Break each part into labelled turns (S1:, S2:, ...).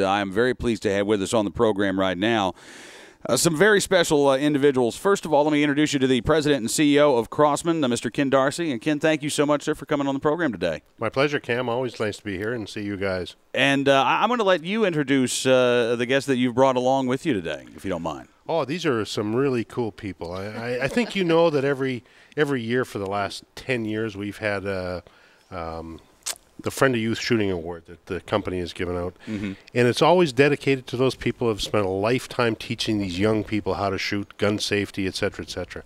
S1: I am very pleased to have with us on the program right now some very special individuals. First of all, let me introduce you to the president and CEO of Crosman, Mr. Ken Darcy. And Ken, thank you so much, sir, for coming on the program today.
S2: My pleasure, Cam. Always nice to be here and see you guys.
S1: And I'm going to let you introduce the guests that you've brought along with you today, if you don't mind.
S2: Oh, these are some really cool people. I think you know that every year for the last 10 years we've had the Friend of Youth Shooting Award that the company has given out. And it's always dedicated to those people who have spent a lifetime teaching these young people how to shoot, gun safety, et cetera, et cetera.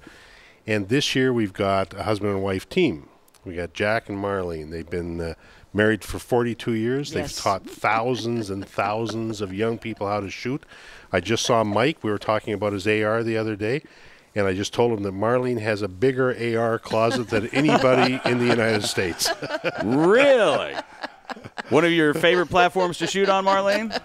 S2: And this year we've got a husband and wife team. We got Jack and Marlene. They've been married for 42 years.
S3: Yes.
S2: They've taught thousands and thousands of young people how to shoot. I just saw Mike. We were talking about his AR the other day. And I just told him that Marlene has a bigger AR closet than anybody in the United States.
S1: Really? One of your favorite platforms to shoot on, Marlene?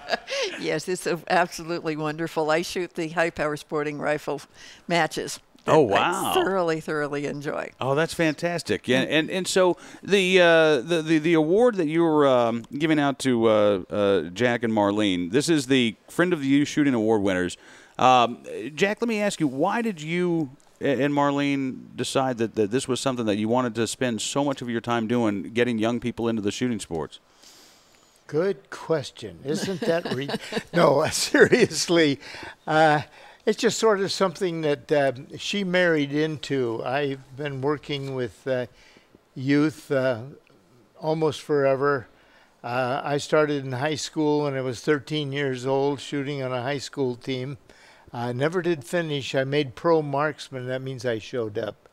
S3: Yes, it's absolutely wonderful. I shoot the high-power sporting rifle matches.
S1: Oh, wow.
S3: I thoroughly enjoy.
S1: Oh, that's fantastic. And so the award that you were giving out to Jack and Marlene, this is the Friend of the Youth Shooting Award winners. Jack, let me ask you, why did you and Marlene decide that this was something that you wanted to spend so much of your time doing, getting young people into the shooting sports?
S4: Good question. Isn't that no, seriously. It's just sort of something that she married into. I've been working with youth almost forever. I started in high school when I was 13 years old, shooting on a high school team. I never did finish. I made pro marksman. That means I showed up.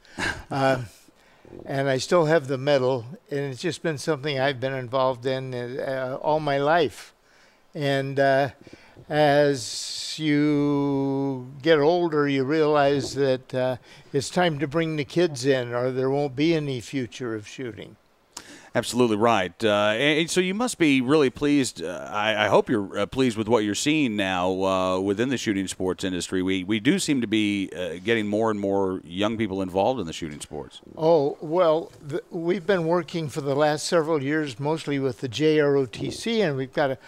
S4: And I still have the medal. And it's just been something I've been involved in all my life. And as you get older, you realize that it's time to bring the kids in or there won't be any future of shooting.
S1: Absolutely right. And so you must be really pleased. I hope you're pleased with what you're seeing now within the shooting sports industry. We do seem to be getting more and more young people involved in the shooting sports.
S4: Oh, well, we've been working for the last several years mostly with the JROTC, and we've got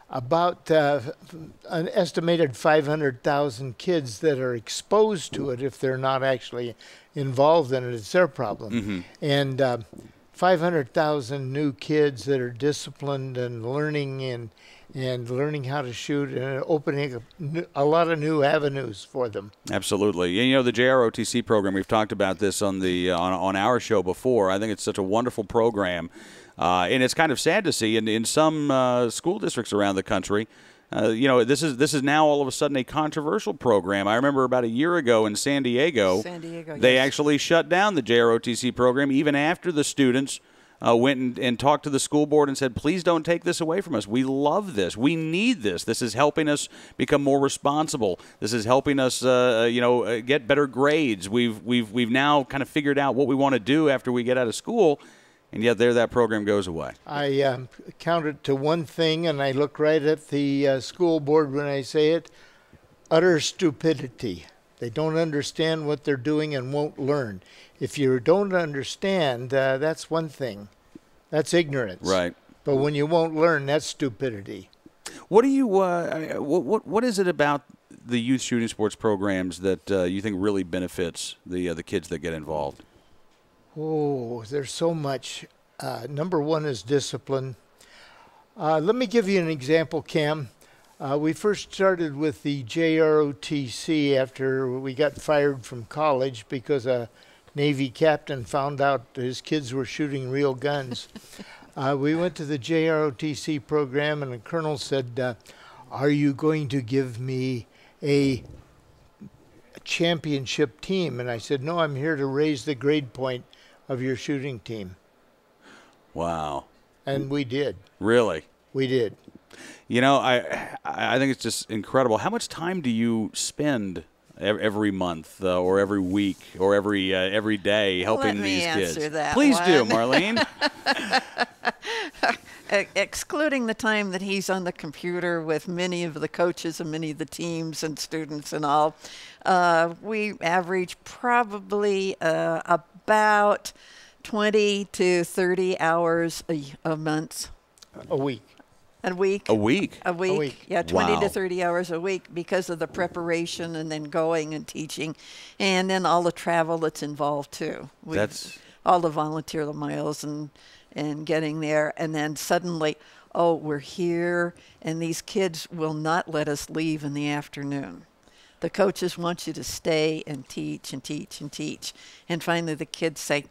S4: about an estimated 500,000 kids that are exposed to it if they're not actually involved in it. It's their problem. And 500,000 new kids that are disciplined and learning and learning how to shoot and opening a lot of new avenues for them.
S1: Absolutely. And, you know, the JROTC program, we've talked about this on the on our show before. I think it's such a wonderful program. And it's kind of sad to see in some school districts around the country, you know, this is now all of a sudden a controversial program. I remember about a year ago in San Diego, they actually shut down the JROTC program even after the students went and talked to the school board and said, please don't take this away from us. We love this. We need this. This is helping us become more responsible. This is helping us, you know, get better grades. We've now kind of figured out what we want to do after we get out of school. And yet there that program goes away.
S4: I count it to one thing, and I look right at the school board when I say it, utter stupidity. They don't understand what they're doing and won't learn. If you don't understand, that's one thing. That's ignorance.
S1: Right.
S4: But when you won't learn, that's stupidity.
S1: What do you what is it about the youth shooting sports programs that you think really benefits the kids that get involved?
S4: Oh, there's so much. Number one is discipline. Let me give you an example, Cam. We first started with the JROTC after we got fired from college because a Navy captain found out his kids were shooting real guns. We went to the JROTC program, and the colonel said, are you going to give me a championship team? And I said, no, I'm here to raise the grade point of your shooting team.
S1: Wow.
S4: And we did.
S1: Really?
S4: We did.
S1: You know, I think it's just incredible. How much time do you spend every month or every week or every day helping these kids?
S3: Let me answer that
S1: Please
S3: one.
S1: do, Marlene.
S3: Excluding the time that he's on the computer with many of the coaches and many of the teams and students and all, we average probably about 20 to 30 hours a month.
S4: A week.
S3: A week.
S1: A week?
S3: A week.
S4: week.
S3: Yeah, 20
S1: Wow.
S3: to 30 hours a week because of the preparation and then going and teaching. And then all the travel that's involved too.
S1: That's
S3: all the volunteer miles and getting there. And then suddenly, oh, we're here. And these kids will not let us leave in the afternoon. The coaches want you to stay and teach and teach and teach. And finally the kids say,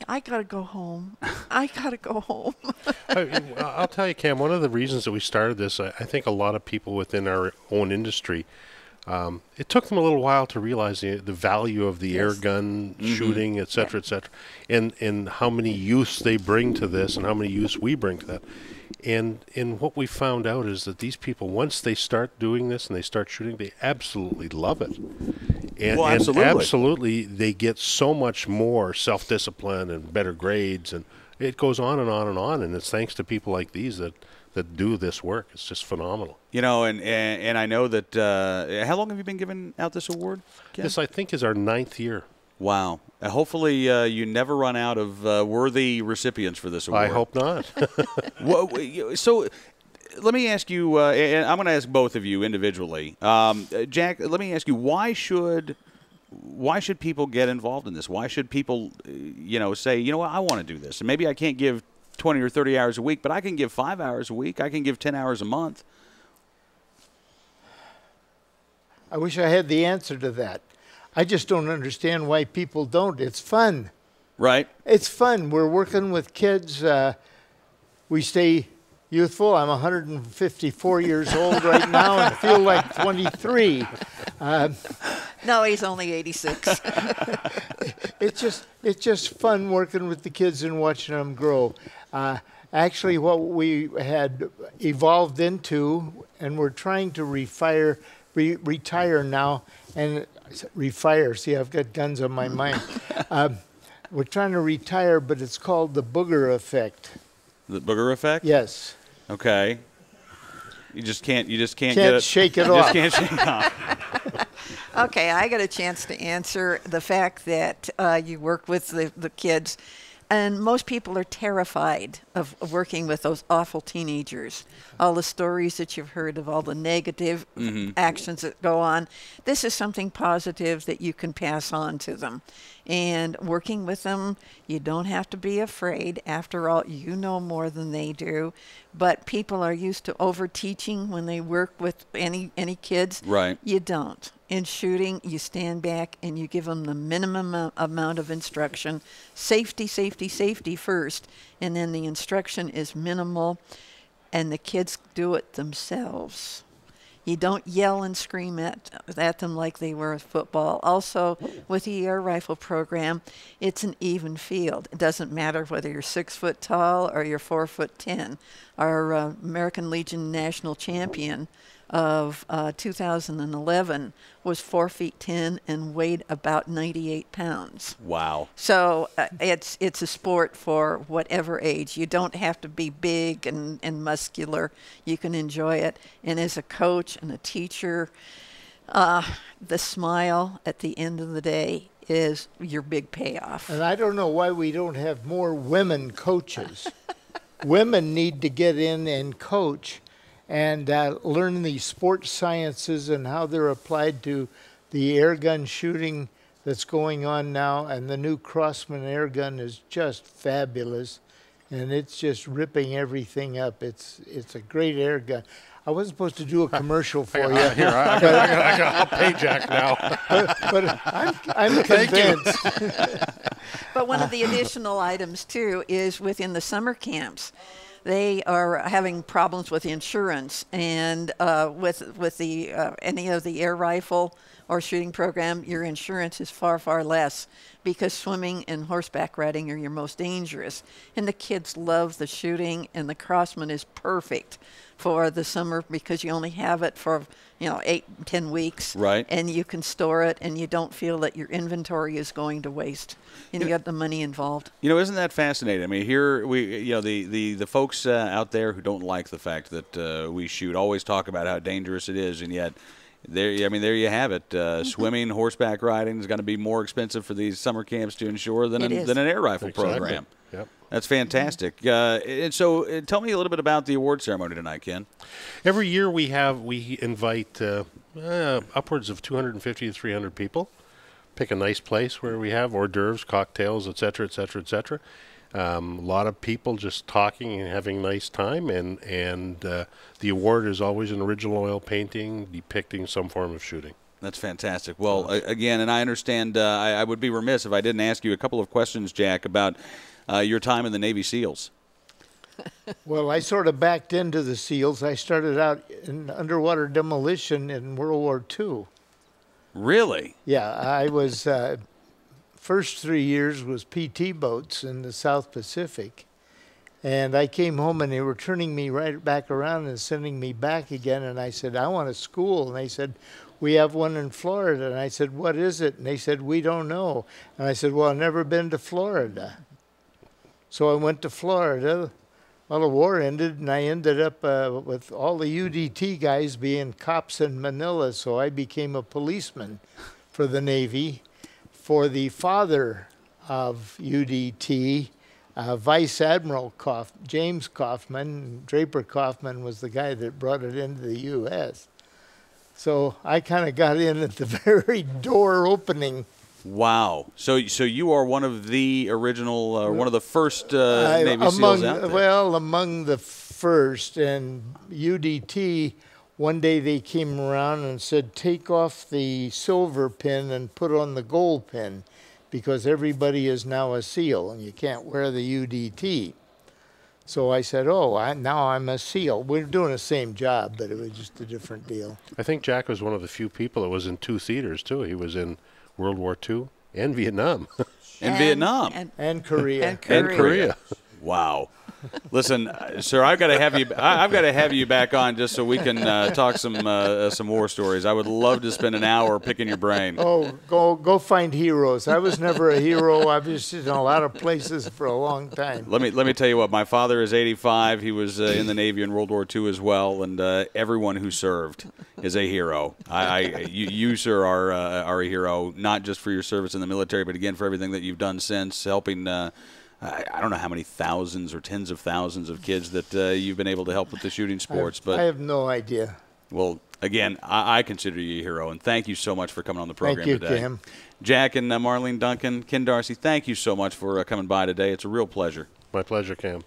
S3: I got to go home. I got to go home.
S2: I'll tell you, Cam, one of the reasons that we started this, I think a lot of people within our own industry, it took them a little while to realize the value of the air gun shooting, et cetera, and how many use they bring to this and how many use we bring to that. And what we found out is that these people, once they start doing this and they start shooting, they absolutely love it. And,
S1: Well, absolutely.
S2: and absolutely, they get so much more self-discipline and better grades, and it goes on and on and on. And it's thanks to people like these that do this work. It's just phenomenal.
S1: You know, and I know that. How long have you been giving out this award, Ken?
S2: This, I think, is our 9th year.
S1: Wow. Hopefully, you never run out of worthy recipients for this award.
S2: I hope not.
S1: So, let me ask you, and I'm going to ask both of you individually. Jack, let me ask you, why should people get involved in this? Why should people, say, you know what, I want to do this? And maybe I can't give 20 or 30 hours a week, but I can give 5 hours a week. I can give 10 hours a month.
S4: I wish I had the answer to that. I just don't understand why people don't. It's fun.
S1: Right.
S4: It's fun. We're working with kids. We stay youthful. I'm 154 years old right now and feel like 23.
S3: No, he's only 86.
S4: It's just fun working with the kids and watching them grow. Actually, what we had evolved into, and we're trying to retire now, and refire. See, I've got guns on my mind. We're trying to retire, but it's called the booger effect.
S1: The booger effect?
S4: Yes.
S1: Okay. You just can't get
S4: Can't
S1: it.
S4: shake it
S1: You
S4: off.
S1: just can't shake it off.
S3: Okay, I got a chance to answer the fact that you work with the kids, and most people are terrified of working with those awful teenagers. All the stories that you've heard of all the negative actions that go on. This is something positive that you can pass on to them. And working with them, you don't have to be afraid. After all, you know more than they do. But people are used to over-teaching when they work with any kids.
S1: Right.
S3: You don't. In shooting, you stand back and you give them the minimum amount of instruction. Safety, safety, safety first. And then the instruction is minimal. And the kids do it themselves. You don't yell and scream at them like they were with football. Also, with the air rifle program, it's an even field. It doesn't matter whether you're 6 foot tall or you're 4'10". Our American Legion national champion of 2011 was 4'10" and weighed about 98 pounds.
S1: Wow.
S3: So it's a sport for whatever age. You don't have to be big and muscular. You can enjoy it. And as a coach and a teacher, the smile at the end of the day is your big payoff.
S4: And I don't know why we don't have more women coaches. Women need to get in and coach and learn the sports sciences and how they're applied to the air gun shooting that's going on now. And the new Crosman air gun is just fabulous, and it's just ripping everything up. It's a great air gun. I wasn't supposed to do a commercial for you.
S2: Here, I'll pay Jack now.
S4: but I'm convinced.
S3: But one of the additional items, too, is within the summer camps. They are having problems with insurance, and with the any of the air rifle or shooting program, your insurance is far, far less because swimming and horseback riding are your most dangerous. And the kids love the shooting, and the Crosman is perfect for the summer because you only have it for 8-10 weeks,
S1: Right.
S3: and you can store it, and you don't feel that your inventory is going to waste, and you got the money involved.
S1: Isn't that fascinating? I mean, here the folks out there who don't like the fact that we shoot always talk about how dangerous it is, and yet There, I mean, there you have it. Swimming, horseback riding is going to be more expensive for these summer camps to ensure than an air rifle program.
S2: Yep.
S1: That's fantastic. And so, tell me a little bit about the award ceremony tonight, Ken.
S2: Every year we invite upwards of 250 to 300 people. Pick a nice place where we have hors d'oeuvres, cocktails, et cetera, et cetera, et cetera. A lot of people just talking and having a nice time, and the award is always an original oil painting depicting some form of shooting.
S1: That's fantastic. Well, again, and I understand I would be remiss if I didn't ask you a couple of questions, Jack, about your time in the Navy SEALs.
S4: Well, I sort of backed into the SEALs. I started out in underwater demolition in World War II.
S1: Really?
S4: Yeah, I was, first 3 years was PT boats in the South Pacific. And I came home and they were turning me right back around and sending me back again. And I said, I want a school. And they said, we have one in Florida. And I said, what is it? And they said, we don't know. And I said, well, I've never been to Florida. So I went to Florida. Well, the war ended, and I ended up with all the UDT guys being cops in Manila, so I became a policeman for the Navy. For the father of UDT, Vice Admiral James Kaufman, Draper Kaufman was the guy that brought it into the U.S. So I kind of got in at the very door opening.
S1: Wow. So you are one of the original, one of the first Navy SEALs out there.
S4: Well, among the first. And UDT, one day they came around and said, take off the silver pin and put on the gold pin, because everybody is now a SEAL and you can't wear the UDT. So I said, now I'm a SEAL. We're doing the same job, but it was just a different deal.
S2: I think Jack was one of the few people that was in 2 theaters, too. He was in World War II and Vietnam.
S1: Vietnam.
S4: And Korea.
S3: And Korea.
S1: Wow. Listen, sir, I've got to have you back on just so we can talk some war stories. I would love to spend an hour picking your brain.
S4: Oh, go find heroes. I was never a hero. I've just in a lot of places for a long time.
S1: Let me tell you what. My father is 85. He was in the Navy in World War II as well, and everyone who served is a hero. You sir, are a hero, not just for your service in the military, but again for everything that you've done since, helping. I don't know how many thousands or tens of thousands of kids that you've been able to help with the shooting sports. But
S4: I have no idea.
S1: Well, again, I consider you a hero, and thank you so much for coming on the program today.
S4: Thank you, Cam.
S1: Jack and Marlene Duncan, Ken Darcy, thank you so much for coming by today. It's a real pleasure.
S2: My pleasure, Cam.